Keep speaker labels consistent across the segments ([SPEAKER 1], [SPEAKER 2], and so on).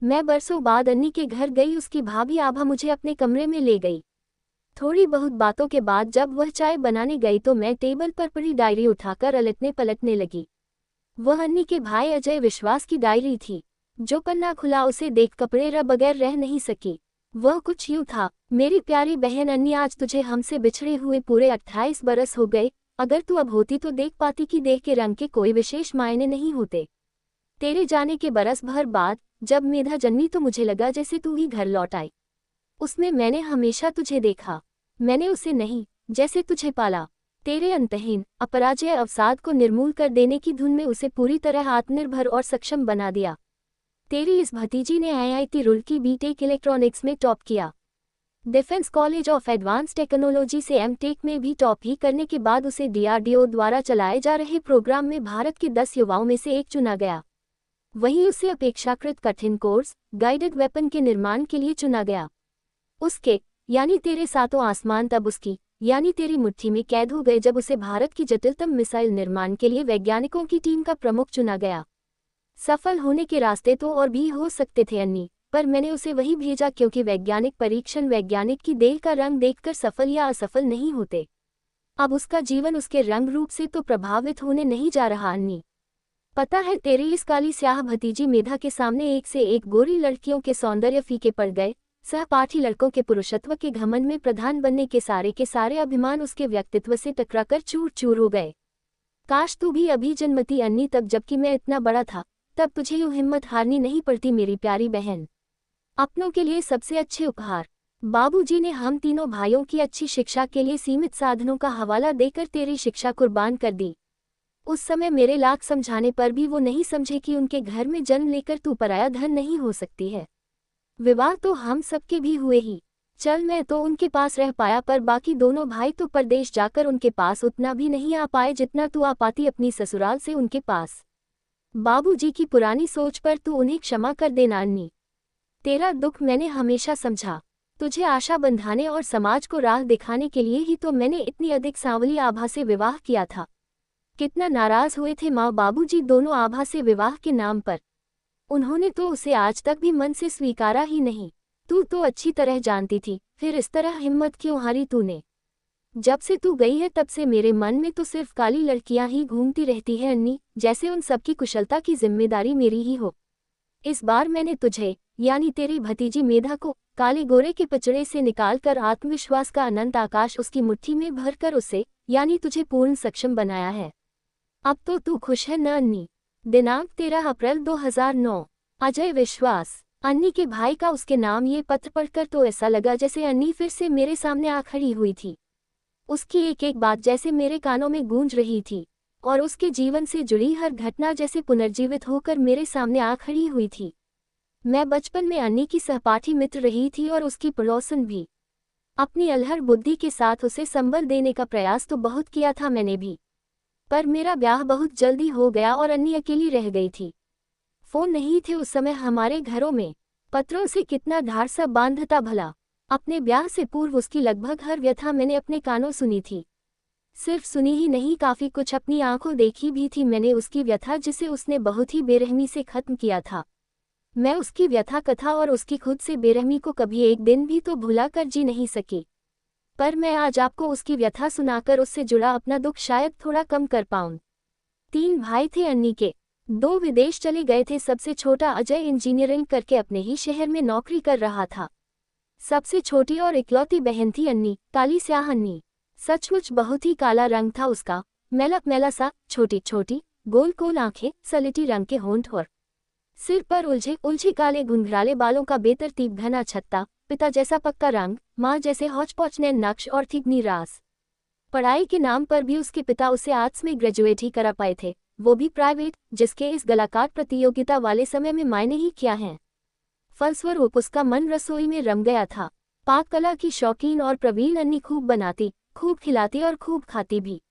[SPEAKER 1] मैं बरसों बाद अन्नी के घर गई। उसकी भाभी आभा मुझे अपने कमरे में ले गई। थोड़ी बहुत बातों के बाद जब वह चाय बनाने गई तो मैं टेबल पर पड़ी डायरी उठाकर अलटने पलटने लगी। वह अन्नी के भाई अजय विश्वास की डायरी थी। जो पन्ना खुला उसे देख कपड़े र बगैर रह नहीं सकी। वह कुछ यूं था, मेरी प्यारी बहन अन्नी, आज तुझे हमसे बिछड़े हुए पूरे 28 बरस हो गए। अगर तू अब होती तो देख पाती कि देह के रंग के कोई विशेष मायने नहीं होते। तेरे जाने के बरस भर बाद जब मेधा जन्मी तो मुझे लगा जैसे तू ही घर लौट आई। उसमें मैंने हमेशा तुझे देखा, मैंने उसे नहीं। जैसे तुझे पाला, तेरे अंतहीन अपराजय अवसाद को निर्मूल कर देने की धुन में उसे पूरी तरह आत्मनिर्भर और सक्षम बना दिया। तेरी इस भतीजी ने आईआईटी रुड़की बीटेक इलेक्ट्रॉनिक्स में टॉप किया। Defence college of advance technology से एमटेक में भी टॉप ही करने के बाद उसे डीआरडीओ द्वारा चलाए जा रहे प्रोग्राम में भारत के 10 युवाओं में से एक चुना गया। वहीं उसे अपेक्षाकृत कठिन कोर्स गाइडेड वेपन के निर्माण के लिए चुना गया। उसके यानी तेरे सातों आसमान तब उसकी यानी तेरी मुट्ठी में कैद हो गए जब उसे भारत की जटिलतम मिसाइल निर्माण के लिए वैज्ञानिकों की टीम का प्रमुख चुना गया। सफल होने के रास्ते तो और भी हो सकते थे अन्नी, पर मैंने उसे वही भेजा क्योंकि वैज्ञानिक परीक्षण वैज्ञानिक की देह का रंग देखकर सफल या असफल नहीं होते। अब उसका जीवन उसके रंग रूप से तो प्रभावित होने नहीं जा रहा अन्नी। पता है, तेरी इस काली स्याह भतीजी मेधा के सामने एक से एक गोरी लड़कियों के सौंदर्य फीके पड़ गए। सहपाठी लड़कों के पुरुषत्व के घमंड में प्रधान बनने के सारे अभिमान उसके व्यक्तित्व से टकराकर चूर चूर हो गए। काश तू भी अभी जन्मती अन्नी, तब जबकि मैं इतना बड़ा था, तब तुझे यूं हिम्मत हारनी नहीं पड़ती मेरी प्यारी बहन। अपनों के लिए सबसे अच्छे उपहार। बाबूजी ने हम तीनों भाइयों की अच्छी शिक्षा के लिए सीमित साधनों का हवाला देकर तेरी शिक्षा कुर्बान कर दी। उस समय मेरे लाख समझाने पर भी वो नहीं समझे कि उनके घर में जन्म लेकर तू पराया धन नहीं हो सकती है। विवाह तो हम सबके भी हुए ही। चल, मैं तो उनके पास रह पाया, पर बाकी दोनों भाई तो परदेश जाकर उनके पास उतना भी नहीं आ पाए जितना तू आ पाती अपनी ससुराल से उनके पास। बाबूजी की पुरानी सोच पर तू उन्हें क्षमा कर देना अन्नी। तेरा दुख मैंने हमेशा समझा। तुझे आशा बंधाने और समाज को राह दिखाने के लिए ही तो मैंने इतनी अधिक सांवली आभा से विवाह किया था। कितना नाराज हुए थे माँ बाबूजी दोनों आभा से विवाह के नाम पर। उन्होंने तो उसे आज तक भी मन से स्वीकारा ही नहीं। तू तो अच्छी तरह जानती थी, फिर इस तरह हिम्मत क्यों हारी तूने? जब से तू गई है तब से मेरे मन में तो सिर्फ काली लड़कियां ही घूमती रहती है अन्नी, जैसे उन सबकी कुशलता की जिम्मेदारी मेरी ही हो। इस बार मैंने तुझे यानी तेरी भतीजी मेधा को काले गोरे के पचड़े से निकालकर आत्मविश्वास का अनंत आकाश उसकी मुट्ठी में भरकर उसे यानी तुझे पूर्ण सक्षम बनाया है। अब तो तू खुश है न अन्नी? दिनांक 13 अप्रैल 2009। अजय विश्वास। अन्नी के भाई का उसके नाम ये पत्र पढ़कर तो ऐसा लगा जैसे अन्नी फिर से मेरे सामने आ खड़ी हुई थी। उसकी एक एक बात जैसे मेरे कानों में गूंज रही थी और उसके जीवन से जुड़ी हर घटना जैसे पुनर्जीवित होकर मेरे सामने आ खड़ी हुई थी। मैं बचपन में अन्नी की सहपाठी मित्र रही थी और उसकी पड़ोसन भी। अपनी अलहड़ बुद्धि के साथ उसे संबल देने का प्रयास तो बहुत किया था मैंने भी, पर मेरा ब्याह बहुत जल्दी हो गया और अन्नी अकेली रह गई थी। फोन नहीं थे उस समय हमारे घरों में। पत्रों से कितना ढार सा बांधता भला। अपने ब्याह से पूर्व उसकी लगभग हर व्यथा मैंने अपने कानों सुनी थी। सिर्फ सुनी ही नहीं, काफी कुछ अपनी आंखों देखी भी थी मैंने उसकी व्यथा जिसे उसने बहुत ही बेरहमी से खत्म किया था। मैं उसकी व्यथा कथा और उसकी खुद से बेरहमी को कभी एक दिन भी तो भुला कर जी नहीं सकी, पर मैं आज आपको उसकी व्यथा सुनाकर उससे जुड़ा अपना दुख शायद थोड़ा कम कर पाऊं। 3 भाई थे अन्नी के। 2 विदेश चले गए थे। सबसे छोटा अजय इंजीनियरिंग करके अपने ही शहर में नौकरी कर रहा था। सबसे छोटी और इकलौती बहन थी अन्नी, काली स्याह अन्नी। सचमुच बहुत ही काला रंग था उसका, मैला मैला सा, छोटी छोटी गोल गोल आंखें, सलेटी रंग के होंठ और सिर पर उलझे उलझे काले घुंघराले बालों का बेतरतीब घना छत्ता, पिता जैसा पक्का रंग, माँ जैसे हौच-पौच नैन नक्श और थिगनी रास। पढ़ाई के नाम पर भी उसके पिता उसे आर्ट्स में ग्रेजुएट ही करा पाए थे, वो भी प्राइवेट, जिसके इस गलाकाट प्रतियोगिता वाले समय में मायने ही क्या हैं। फलस्वरूप उसका मन रसोई में रम गया था। पाक कला की शौकीन और प्रवीण अन्नी खूब बनाती, खूब खिलाती और खूब खाती भी।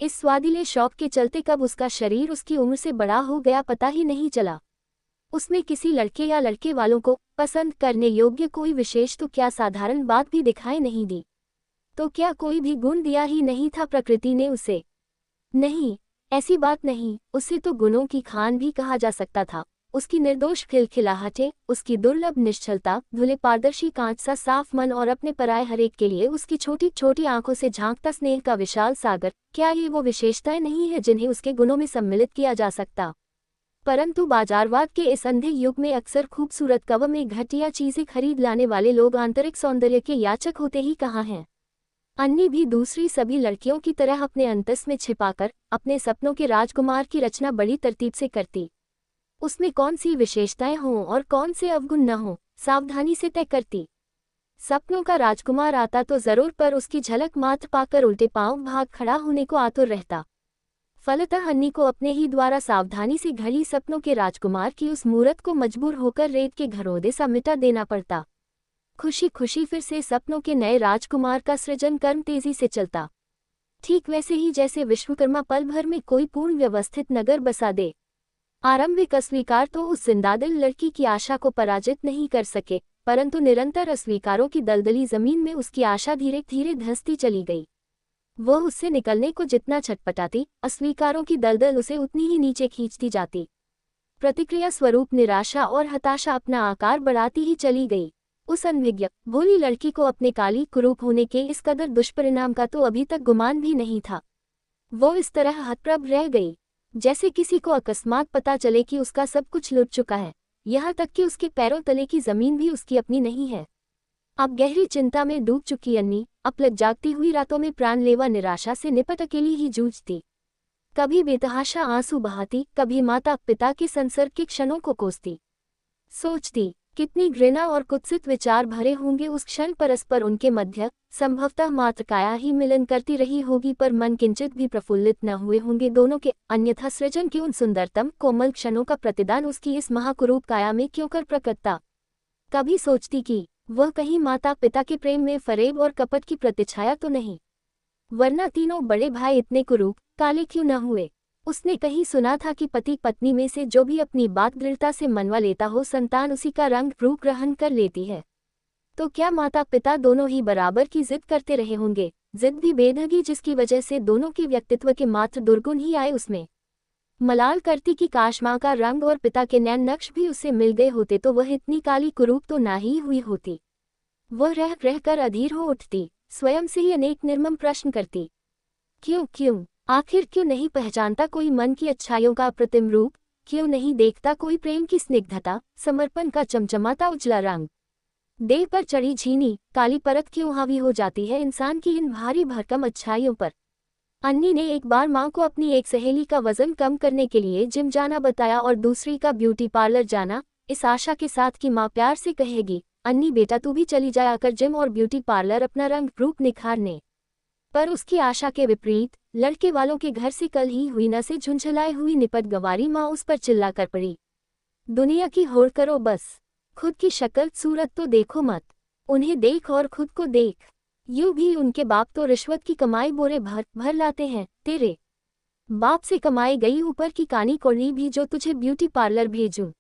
[SPEAKER 1] इस स्वादिले शौक के चलते कब उसका शरीर उसकी उम्र से बड़ा हो गया पता ही नहीं चला। उसमें किसी लड़के या लड़के वालों को पसंद करने योग्य कोई विशेष तो क्या साधारण बात भी दिखाई नहीं दी, तो क्या कोई भी गुण दिया ही नहीं था प्रकृति ने उसे? नहीं, ऐसी बात नहीं, उसे तो गुणों की खान भी कहा जा सकता था। उसकी निर्दोष खिलखिलाहटें, उसकी दुर्लभ निश्चलता, धुले पारदर्शी कांच सा साफ मन और अपने पराये हरेक के लिए उसकी छोटी छोटी आंखों से झांकता स्नेह का विशाल सागर, क्या ये वो विशेषताएं नहीं है जिन्हें उसके गुणों में सम्मिलित किया जा सकता? परंतु बाजारवाद के इस अंधे युग में अक्सर खूबसूरत कव में घटिया चीजें खरीद लाने वाले लोग आंतरिक सौंदर्य के याचक होते ही कहाँ हैं। अन्नी भी दूसरी सभी लड़कियों की तरह अपने अंतस में छिपाकर अपने सपनों के राजकुमार की रचना बड़ी तरतीब से करती। उसमें कौन सी विशेषताएं हों और कौन से अवगुण न हों, सावधानी से तय करती। सपनों का राजकुमार आता तो जरूर, पर उसकी झलक मात्र पाकर उल्टे पांव भाग खड़ा होने को आतुर रहता। फलतः अन्नी को अपने ही द्वारा सावधानी से घड़ी सपनों के राजकुमार की उस मूरत को मजबूर होकर रेत के घरोदे सा मिटा देना पड़ता। खुशी खुशी फिर से सपनों के नए राजकुमार का सृजन कर्म तेजी से चलता, ठीक वैसे ही जैसे विश्वकर्मा पल भर में कोई पूर्ण व्यवस्थित नगर बसा दे। आरंभिक अस्वीकार तो उस जिंदादिल लड़की की आशा को पराजित नहीं कर सके, परंतु निरंतर अस्वीकारों की दलदली जमीन में उसकी आशा धीरे धीरे धंसती चली गई। वह उससे निकलने को जितना छटपटाती, अस्वीकारों की दलदल उसे उतनी ही नीचे खींचती जाती। प्रतिक्रिया स्वरूप निराशा और हताशा अपना आकार बढ़ाती ही चली गई। उस अनभिज्ञ भोली लड़की को अपने काली कुरूप होने के इस कदर दुष्परिणाम का तो अभी तक गुमान भी नहीं था। वो इस तरह हतप्रभ रह गई जैसे किसी को अकस्मात पता चले कि उसका सब कुछ लुट चुका है, यहाँ तक कि उसके पैरों तले की जमीन भी उसकी अपनी नहीं है। अब गहरी चिंता में डूब चुकी अन्नी अपलक जागती हुई रातों में प्राणलेवा निराशा से निपट अकेली ही जूझती। कभी बेतहाशा आंसू बहाती, कभी माता पिता के संसर्ग के क्षणों को कोसती। सोचती कितनी घृणा और कुत्सित विचार भरे होंगे उस क्षण परस्पर उनके मध्य, संभवतः मात्र काया ही मिलन करती रही होगी, पर मन किंचित भी प्रफुल्लित न हुए होंगे दोनों के, अन्यथा सृजन की उन सुंदरतम कोमल क्षणों का प्रतिदान उसकी इस महाकुरूप काया में क्यों कर प्रकटता। कभी सोचती कि वह कहीं माता पिता के प्रेम में फरेब और कपट की प्रतिछाया तो नहीं, वरना तीनों बड़े भाई इतने कुरूप काले क्यों न हुए। उसने कहीं सुना था कि पति पत्नी में से जो भी अपनी बात दृढ़ता से मनवा लेता हो, संतान उसी का रंग रूप ग्रहण कर लेती है। तो क्या माता पिता दोनों ही बराबर की जिद करते रहे होंगे, जिद भी बेढंगी, जिसकी वजह से दोनों के व्यक्तित्व के मात्र दुर्गुण ही आए उसमें। मलाल करती कि काश माँ का रंग और पिता के नैन नक्श भी उससे मिल गए होते तो वह इतनी काली कुरूप तो ना ही हुई होती। वह रह रहकर अधीर हो उठती, स्वयं से ही अनेक निर्मम प्रश्न करती। क्यों आखिर क्यों नहीं पहचानता कोई मन की अच्छाइयों का अप्रतिम रूप, क्यों नहीं देखता कोई प्रेम की स्निग्धता, समर्पण का चमचमाता उजला रंग। देह पर चढ़ी झीनी काली परत क्यों हावी हो जाती है इंसान की इन भारी भरकम अच्छाइयों पर। अन्नी ने एक बार माँ को अपनी एक सहेली का वजन कम करने के लिए जिम जाना बताया और दूसरी का ब्यूटी पार्लर जाना, इस आशा के साथ कि माँ प्यार से कहेगी, अन्नी बेटा तू भी चली जाया कर जिम और ब्यूटी पार्लर अपना रंग रूप निखारने। पर उसकी आशा के विपरीत लड़के वालों के घर से कल ही हुई न से झुंझलाए हुई निपट गंवारी माँ उस पर चिल्ला कर पड़ी। दुनिया की होड़ करो बस, खुद की शक्ल सूरत तो देखो मत, उन्हें देख और खुद को देख। यूं भी उनके बाप तो रिश्वत की कमाई बोरे भर भर लाते हैं, तेरे बाप से कमाई गई ऊपर की कानी कौड़ी भी जो तुझे ब्यूटी पार्लर भेजूं।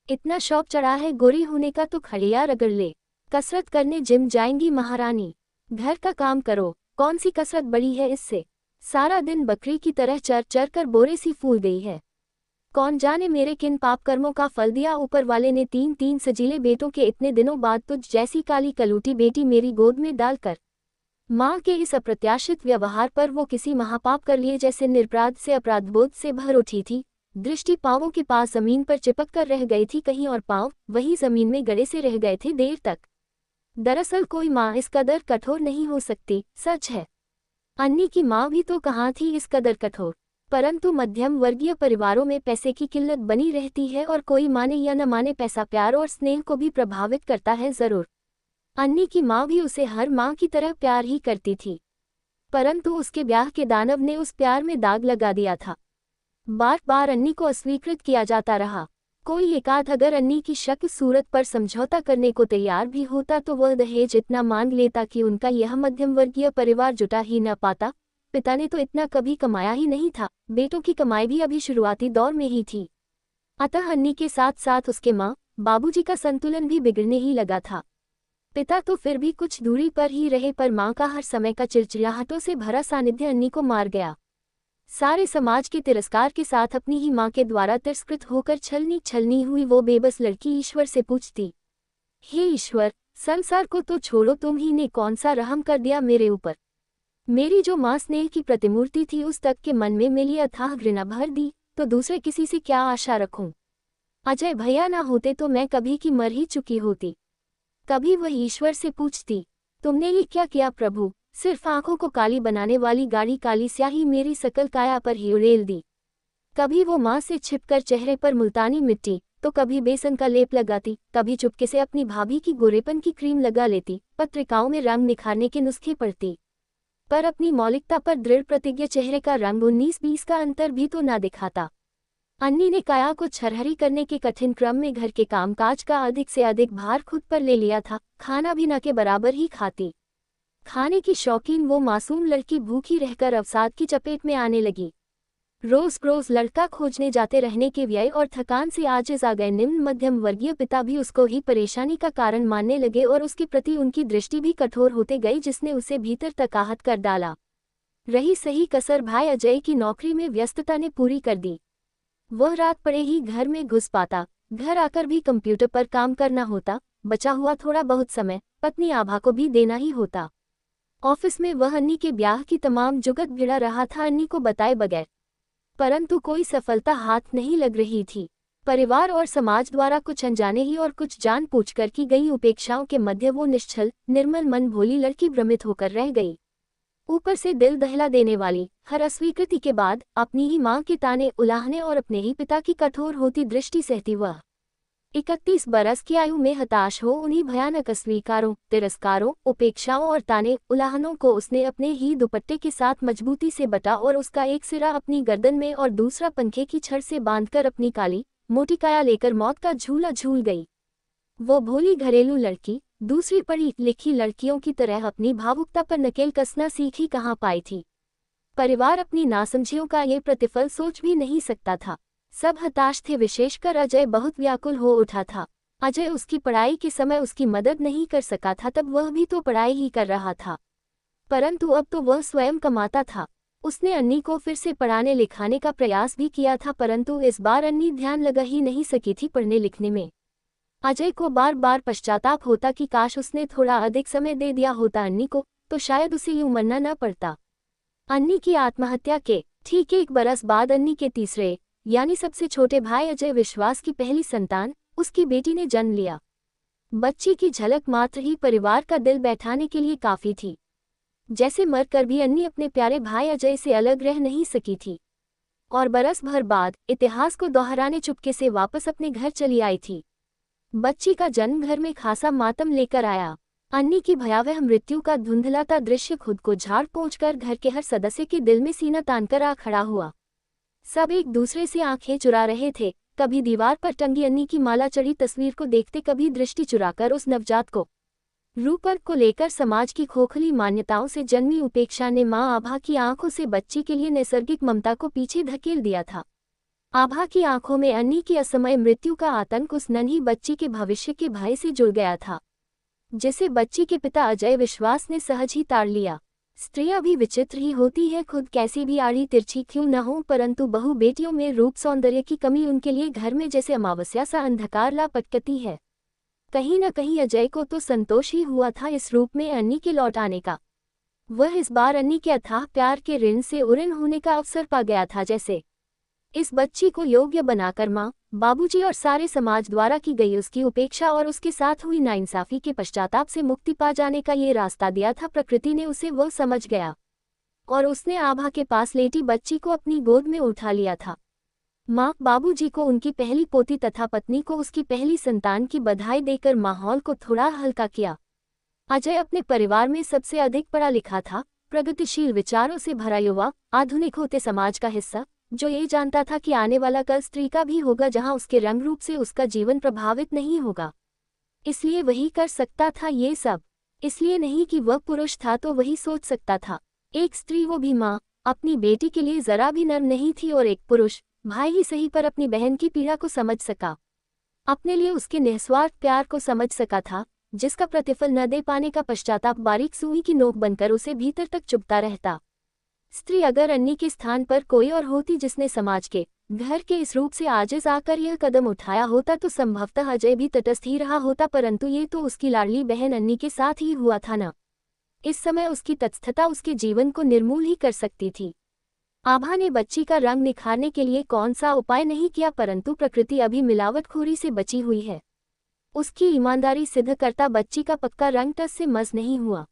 [SPEAKER 1] इतना शौक चढ़ा है गोरी होने का तो खड़िया रगड़ ले। कसरत करने जिम जाएंगी महारानी, घर का काम करो, कौन सी कसरत बड़ी है इससे। सारा दिन बकरी की तरह चर चर कर बोरे सी फूल गई है। कौन जाने मेरे किन पाप कर्मों का फल दिया ऊपर वाले ने, तीन तीन सजीले बेटों के इतने दिनों बाद तुझ जैसी काली कलूटी बेटी मेरी गोद में डालकर। माँ के इस अप्रत्याशित व्यवहार पर वो किसी महापाप कर लिए जैसे निरपराध से अपराधबोध से भर उठी थी। दृष्टि पांवों के पास जमीन पर चिपक कर रह गई थी, कहीं और पांव वही जमीन में गड़े से रह गए थे देर तक। दरअसल कोई माँ इस कदर कठोर नहीं हो सकती, सच है। अन्नी की माँ भी तो कहाँ थी इस कदर कठोर, परंतु मध्यम वर्गीय परिवारों में पैसे की किल्लत बनी रहती है और कोई माने या न माने पैसा प्यार और स्नेह को भी प्रभावित करता है जरूर। अन्नी की माँ भी उसे हर माँ की तरह प्यार ही करती थी, परंतु उसके ब्याह के दानव ने उस प्यार में दाग लगा दिया था। बार बार अन्नी को अस्वीकृत किया जाता रहा। कोई एकाध अगर अन्नी की शक्ल सूरत पर समझौता करने को तैयार भी होता तो वह दहेज इतना मांग लेता कि उनका यह मध्यम वर्गीय परिवार जुटा ही न पाता। पिता ने तो इतना कभी कमाया ही नहीं था, बेटों की कमाई भी अभी शुरुआती दौर में ही थी। अतः अन्नी के साथ साथ उसके माँ बाबूजी का संतुलन भी बिगड़ने ही लगा था। पिता तो फिर भी कुछ दूरी पर ही रहे, पर माँ का हर समय का चिड़चिड़ाहटों से भरा सानिध्य अन्नी को मार गया। सारे समाज के तिरस्कार के साथ अपनी ही माँ के द्वारा तिरस्कृत होकर छलनी छलनी हुई वो बेबस लड़की ईश्वर से पूछती, हे ईश्वर, संसार को तो छोड़ो, तुम ही ने कौन सा रहम कर दिया मेरे ऊपर। मेरी जो माँ स्नेह की प्रतिमूर्ति थी उस तक के मन में मेरी अथाह घृणा भर दी, तो दूसरे किसी से क्या आशा रखूं। अजय भैया ना होते तो मैं कभी की मर ही चुकी होती। कभी वह ईश्वर से पूछती, तुमने ये क्या किया प्रभु, सिर्फ आंखों को काली बनाने वाली गाढ़ी काली स्याही मेरी सकल काया पर ही उड़ेल दी। कभी वो माँ से छिपकर चेहरे पर मुल्तानी मिट्टी तो कभी बेसन का लेप लगाती, कभी चुपके से अपनी भाभी की गोरेपन की क्रीम लगा लेती, पत्रिकाओं में रंग निखारने के नुस्खे पढ़ती, पर अपनी मौलिकता पर दृढ़ प्रतिज्ञ चेहरे का रंग 19-20 का अंतर भी तो ना दिखाता। अन्नी ने काया को छरहरी करने के कठिन क्रम में घर के कामकाज का अधिक से अधिक भार खुद पर ले लिया था, खाना भी न के बराबर ही खाती। खाने की शौकीन वो मासूम लड़की भूखी रहकर अवसाद की चपेट में आने लगी। रोज रोज लड़का खोजने जाते रहने के व्यय और थकान से आजिज आ गए निम्न मध्यम वर्गीय पिता भी उसको ही परेशानी का कारण मानने लगे और उसके प्रति उनकी दृष्टि भी कठोर होते गई, जिसने उसे भीतर तक आहत कर डाला। रही सही कसर भाई अजय की नौकरी में व्यस्तता ने पूरी कर दी। वह रात पड़े ही घर में घुस पाता, घर आकर भी कंप्यूटर पर काम करना होता, बचा हुआ थोड़ा बहुत समय पत्नी आभा को भी देना ही होता। ऑफिस में वह अन्नी के ब्याह की तमाम जुगत भिड़ा रहा था अन्नी को बताए बगैर, परंतु कोई सफलता हाथ नहीं लग रही थी। परिवार और समाज द्वारा कुछ अनजाने ही और कुछ जान पूछकर की गई उपेक्षाओं के मध्य वो निश्चल निर्मल मन भोली लड़की भ्रमित होकर रह गई। ऊपर से दिल दहला देने वाली हर अस्वीकृति के बाद अपनी ही माँ के ताने उलाहने और अपने ही पिता की कठोर होती दृष्टि सहती वह 31 बरस की आयु में हताश हो उन्हीं भयानक अस्वीकारों, तिरस्कारों, उपेक्षाओं और ताने उलाहनों को उसने अपने ही दुपट्टे के साथ मजबूती से बटा और उसका एक सिरा अपनी गर्दन में और दूसरा पंखे की छड़ से बांधकर अपनी काली मोटी काया लेकर मौत का झूला झूल गई। वो भोली घरेलू लड़की दूसरी पढ़ी लिखी लड़कियों की तरह अपनी भावुकता पर नकेल कसना सीख ही कहाँ पाई थी। परिवार अपनी नासमझियों का ये प्रतिफल सोच भी नहीं सकता था। सब हताश थे, विशेषकर अजय बहुत व्याकुल हो उठा था। अजय उसकी पढ़ाई के समय उसकी मदद नहीं कर सका था, तब वह भी तो पढ़ाई ही कर रहा था, परंतु अब तो वह स्वयं कमाता था। उसने अन्नी को फिर से पढ़ाने लिखाने का प्रयास भी किया था, परंतु इस बार अन्नी ध्यान लगा ही नहीं सकी थी पढ़ने लिखने में। अजय को बार बार पश्चाताप होता कि काश उसने थोड़ा अधिक समय दे दिया होता अन्नी को, तो शायद उसे यूं मरना न पड़ता। अन्नी की आत्महत्या के ठीक 1 बरस बाद अन्नी के तीसरे यानी सबसे छोटे भाई अजय विश्वास की पहली संतान उसकी बेटी ने जन्म लिया। बच्ची की झलक मात्र ही परिवार का दिल बैठाने के लिए काफी थी। जैसे मरकर भी अन्नी अपने प्यारे भाई अजय से अलग रह नहीं सकी थी, और बरस भर बाद इतिहास को दोहराने चुपके से वापस अपने घर चली आई थी। बच्ची का जन्म घर में खासा मातम लेकर आया। अन्नी की भयावह मृत्यु का धुंधलाता दृश्य खुद को झाड़ पोंछकर घर के हर सदस्य के दिल में सीना तानकर आ खड़ा हुआ। सब एक दूसरे से आंखें चुरा रहे थे, कभी दीवार पर टंगी अन्नी की माला चढ़ी तस्वीर को देखते, कभी दृष्टि चुराकर उस नवजात को रूपक को लेकर समाज की खोखली मान्यताओं से जन्मी उपेक्षा ने मां आभा की आंखों से बच्ची के लिए नैसर्गिक ममता को पीछे धकेल दिया था। आभा की आंखों में अन्नी की असमय मृत्यु का आतंक उस नन्ही बच्ची के भविष्य के भय से जुड़ गया था, जिसे बच्ची के पिता अजय विश्वास ने सहज ही ताड़ लिया। स्त्रियां भी विचित्र ही होती है, खुद कैसी भी आड़ी तिरछी क्यों न हो, परंतु बहु बेटियों में रूप सौंदर्य की कमी उनके लिए घर में जैसे अमावस्या सा अंधकार ला पटकती है। कहीं न कहीं अजय को तो संतोष ही हुआ था इस रूप में अन्नी के लौट आने का। वह इस बार अन्नी के अथाह प्यार के ऋण से उऋण होने का अवसर पा गया था, जैसे इस बच्ची को योग्य बनाकर माँ, बाबूजी और सारे समाज द्वारा की गई उसकी उपेक्षा और उसके साथ हुई नाइंसाफी के पश्चाताप से मुक्ति पा जाने का ये रास्ता दिया था प्रकृति ने उसे, वह समझ गया और उसने आभा के पास लेटी बच्ची को अपनी गोद में उठा लिया था। माँ बाबूजी को उनकी पहली पोती तथा पत्नी को उसकी पहली संतान की बधाई देकर माहौल को थोड़ा हल्का किया। अजय अपने परिवार में सबसे अधिक पढ़ा लिखा था, प्रगतिशील विचारों से भरा युवा, आधुनिक होते समाज का हिस्सा, जो ये जानता था कि आने वाला कल स्त्री का भी होगा, जहां उसके रंग रूप से उसका जीवन प्रभावित नहीं होगा। इसलिए वही कर सकता था ये सब, इसलिए नहीं कि वह पुरुष था तो वही सोच सकता था। एक स्त्री, वो भी माँ, अपनी बेटी के लिए जरा भी नर्म नहीं थी, और एक पुरुष, भाई ही सही पर अपनी बहन की पीड़ा को समझ सका, अपने लिए उसके निस्वार्थ प्यार को समझ सका था, जिसका प्रतिफल न दे पाने का पश्चाताप बारीक सुई की नोक बनकर उसे भीतर तक चुभता रहता। स्त्री अगर अन्नी के स्थान पर कोई और होती जिसने समाज के घर के इस रूप से आजिज आकर यह कदम उठाया होता तो संभवतः अजय भी तटस्थ ही रहा होता, परंतु ये तो उसकी लाडली बहन अन्नी के साथ ही हुआ था न। इस समय उसकी तटस्थता उसके जीवन को निर्मूल ही कर सकती थी। आभा ने बच्ची का रंग निखारने के लिए कौन सा उपाय नहीं किया, परंतु प्रकृति अभी मिलावटखोरी से बची हुई है। उसकी ईमानदारी सिद्ध करता बच्ची का पक्का रंग टस से मस नहीं हुआ।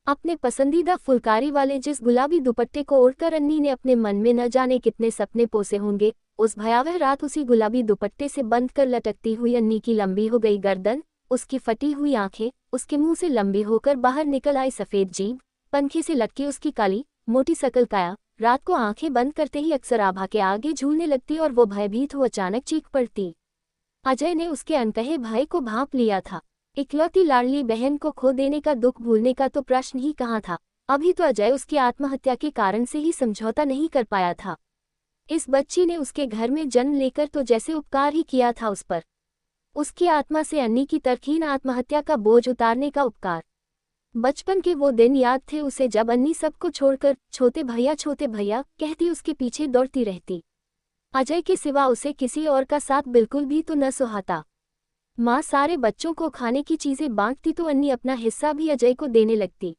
[SPEAKER 1] अपने पसंदीदा फुलकारी वाले जिस गुलाबी दुपट्टे को ओढ़कर अन्नी ने अपने मन में न जाने कितने सपने पोसे होंगे, उस भयावह रात उसी गुलाबी दुपट्टे से बंद कर लटकती हुई अन्नी की लंबी हो गई गर्दन, उसकी फटी हुई आंखें, उसके मुंह से लंबी होकर बाहर निकल आई सफेद जीभ, पंखे से लटकी उसकी काली मोटी सकल काया रात को आंखें बंद करते ही अक्सर आभा के आगे झूलने लगती और वो भयभीत हो अचानक चीख पड़ती। अजय ने उसके अनकहे भाई को भांप लिया था। इकलौती लाडली बहन को खो देने का दुख भूलने का तो प्रश्न ही कहाँ था। अभी तो अजय उसकी आत्महत्या के कारण से ही समझौता नहीं कर पाया था। इस बच्ची ने उसके घर में जन्म लेकर तो जैसे उपकार ही किया था उस पर, उसकी आत्मा से अन्नी की तरकीन आत्महत्या का बोझ उतारने का उपकार। बचपन के वो दिन याद थे उसे जब अन्नी सबको छोड़कर छोटे भैया कहती उसके पीछे दौड़ती रहती। अजय के सिवा उसे किसी और का साथ बिल्कुल भी तो न सुहाता। माँ सारे बच्चों को खाने की चीजें बांटती तो अन्नी अपना हिस्सा भी अजय को देने लगती।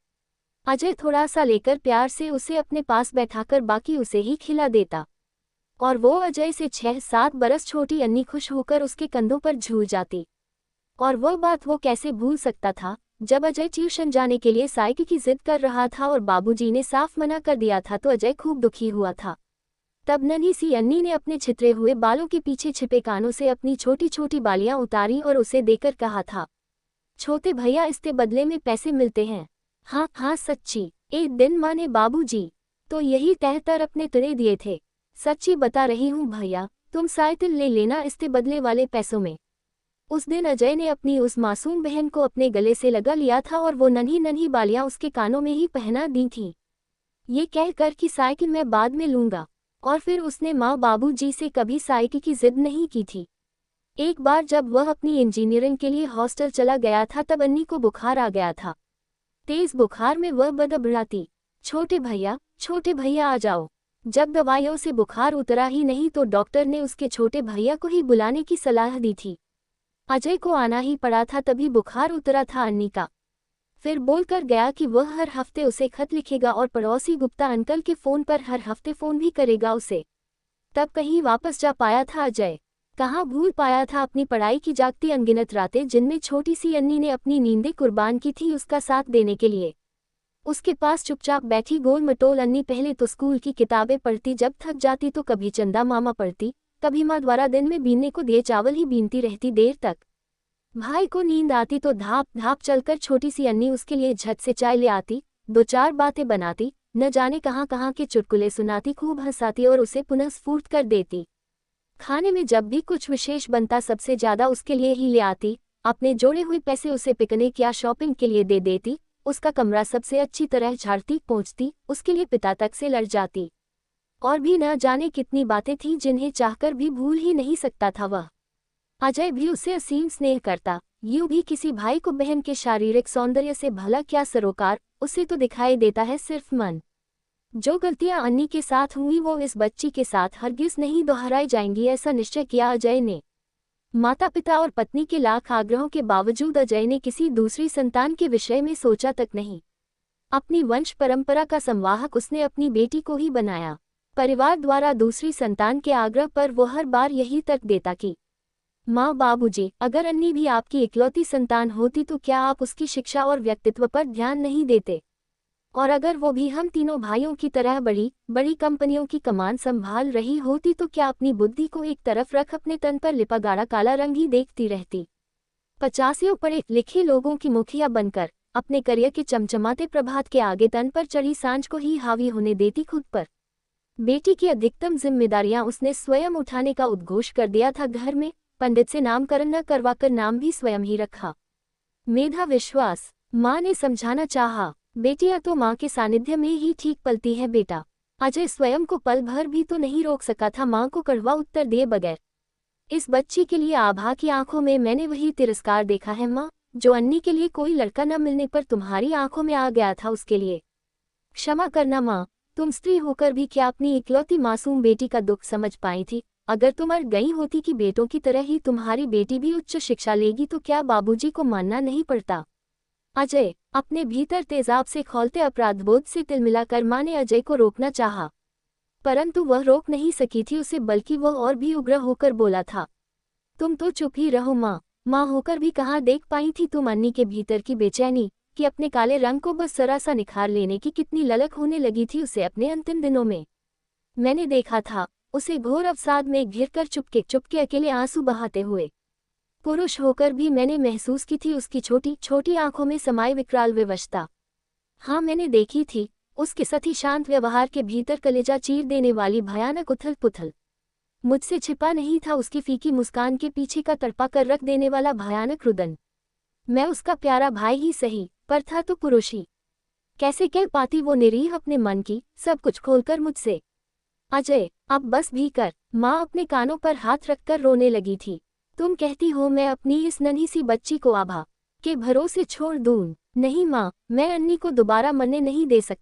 [SPEAKER 1] अजय थोड़ा सा लेकर प्यार से उसे अपने पास बैठाकर बाकी उसे ही खिला देता और वो अजय से 6-7 बरस छोटी अन्नी खुश होकर उसके कंधों पर झूल जाती। और वह बात वो कैसे भूल सकता था जब अजय ट्यूशन जाने के लिए साइकिल की जिद कर रहा था और बाबूजी ने साफ मना कर दिया था तो अजय खूब दुखी हुआ था। तब नन्ही सी अन्नी ने अपने छितरे हुए बालों के पीछे छिपे कानों से अपनी छोटी छोटी बालियां उतारी और उसे देकर कहा था, छोटे भैया इसके बदले में पैसे मिलते हैं। हाँ हाँ सच्ची, एक दिन माँ ने बाबूजी तो यही कहकर अपने तुड़े दिए थे। सच्ची बता रही हूँ भैया, तुम साइकिल ले लेना इसके बदले वाले पैसों में। उस दिन अजय ने अपनी उस मासूम बहन को अपने गले से लगा लिया था और वो नन्ही नन्ही बालियां उसके कानों में ही पहना दी थीं, ये कहकर कि साइकिल मैं बाद में लूँगा। और फिर उसने माँ बाबूजी से कभी साइकिल की जिद नहीं की थी। एक बार जब वह अपनी इंजीनियरिंग के लिए हॉस्टल चला गया था तब अन्नी को बुखार आ गया था। तेज बुखार में वह बड़बड़ाती, छोटे भैया आ जाओ। जब दवाइयों से बुखार उतरा ही नहीं तो डॉक्टर ने उसके छोटे भैया को ही बुलाने की सलाह दी थी। अजय को आना ही पड़ा था तभी बुखार उतरा था अन्नी का। फिर बोलकर गया कि वह हर हफ्ते उसे खत लिखेगा और पड़ोसी गुप्ता अंकल के फ़ोन पर हर हफ्ते फ़ोन भी करेगा उसे। तब कहीं वापस जा पाया था अजय, कहाँ भूल पाया था अपनी पढ़ाई की जागती अनगिनत रातें जिनमें छोटी सी अन्नी ने अपनी नींदें कुर्बान की थी उसका साथ देने के लिए। उसके पास चुपचाप बैठी गोल मटोल अन्नी पहले तो स्कूल की किताबें पढ़ती, जब थक जाती तो कभी चंदा मामा पढ़ती, कभी माँ द्वारा दिन में बीनने को दिए चावल ही बीनती रहती देर तक। भाई को नींद आती तो धाप धाप चलकर छोटी सी अन्नी उसके लिए झट से चाय ले आती, 2-4 बातें बनाती, न जाने कहाँ कहाँ के चुटकुले सुनाती, खूब हंसाती और उसे पुनः स्फूर्त कर देती। खाने में जब भी कुछ विशेष बनता सबसे ज्यादा उसके लिए ही ले आती, अपने जोड़े हुए पैसे उसे पिकनिक या शॉपिंग के लिए दे देती, उसका कमरा सबसे अच्छी तरह झाड़ती पोंछती, उसके लिए पिता तक से लड़ जाती। और भी न जाने कितनी बातें थीं जिन्हें चाहकर भी भूल ही नहीं सकता था वह। अजय भी उसे असीम स्नेह करता, यूं भी किसी भाई को बहन के शारीरिक सौंदर्य से भला क्या सरोकार, उसे तो दिखाई देता है सिर्फ मन। जो गलतियां अन्नी के साथ हुई वो इस बच्ची के साथ हरगिज नहीं दोहराई जाएंगी, ऐसा निश्चय किया अजय ने। माता पिता और पत्नी के लाख आग्रहों के बावजूद अजय ने किसी दूसरी संतान के विषय में सोचा तक नहीं। अपनी वंश परंपरा का संवाहक उसने अपनी बेटी को ही बनाया। परिवार द्वारा दूसरी संतान के आग्रह पर वो हर बार यही तर्क देता कि माँ बाबूजी, अगर अन्नी भी आपकी इकलौती संतान होती तो क्या आप उसकी शिक्षा और व्यक्तित्व पर ध्यान नहीं देते? और अगर वो भी हम तीनों भाइयों की तरह बड़ी बड़ी कंपनियों की कमान संभाल रही होती तो क्या अपनी बुद्धि को एक तरफ रख अपने तन पर लिपा गाढ़ा काला रंग ही देखती रहती? 50 पढ़े लिखे लोगों की मुखिया बनकर अपने करियर के चमचमाते प्रभात के आगे तन पर चढ़ी सांझ को ही हावी होने देती खुद पर। बेटी की अधिकतम जिम्मेदारियां उसने स्वयं उठाने का उद्घोष कर दिया था। घर में पंडित से नामकरण न करवाकर नाम भी स्वयं ही रखा। मेधा विश्वास। माँ ने समझाना चाहा, बेटियां तो माँ के सानिध्य में ही ठीक पलती है बेटा। अजय स्वयं को पल भर भी तो नहीं रोक सका था माँ को कड़वा उत्तर दिए बगैर। इस बच्ची के लिए आभा की आंखों में मैंने वही तिरस्कार देखा है माँ, जो अन्नी के लिए कोई लड़का न मिलने पर तुम्हारी आंखों में आ गया था उसके लिए। क्षमा करना माँ, तुम स्त्री होकर भी क्या अपनी इकलौती मासूम बेटी का दुख समझ पाई थी? अगर तुम मर गई होती कि बेटों की तरह ही तुम्हारी बेटी भी उच्च शिक्षा लेगी तो क्या बाबूजी को मानना नहीं पड़ता? अजय, अपने भीतर तेजाब से खौलते अपराधबोध से तिलमिलाकर माँ ने अजय को रोकना चाहा, परंतु वह रोक नहीं सकी थी उसे, बल्कि वह और भी उग्र होकर बोला था। तुम तो चुप ही रहो माँ। माँ होकर भी कहाँ देख पाई थी तुम अन्नी के भीतर की बेचैनी, कि अपने काले रंग को बस जरा सा निखार लेने की कितनी ललक होने लगी थी उसे अपने अंतिम दिनों में। मैंने देखा था उसे घोर अवसाद में घिरकर चुपके चुपके अकेले आंसू बहाते हुए। पुरुष होकर भी मैंने महसूस की थी उसकी छोटी छोटी आंखों में समाई विकराल विवशता। हाँ, मैंने देखी थी उसके सती शांत व्यवहार के भीतर कलेजा चीर देने वाली भयानक उथल पुथल। मुझसे छिपा नहीं था उसकी फीकी मुस्कान के पीछे का तड़पा कर रख देने वाला भयानक रुदन। मैं उसका प्यारा भाई ही सही, पर था तो पुरुष ही। कैसे कह पाती वो निरीह अपने मन की सब कुछ खोलकर मुझसे? अजय, अब बस भी कर। माँ अपने कानों पर हाथ रखकर रोने लगी थी। तुम कहती हो मैं अपनी इस नन्ही सी बच्ची को आभा के भरोसे छोड़ दूं? नहीं माँ, मैं अन्नी को दोबारा मरने नहीं दे सकती।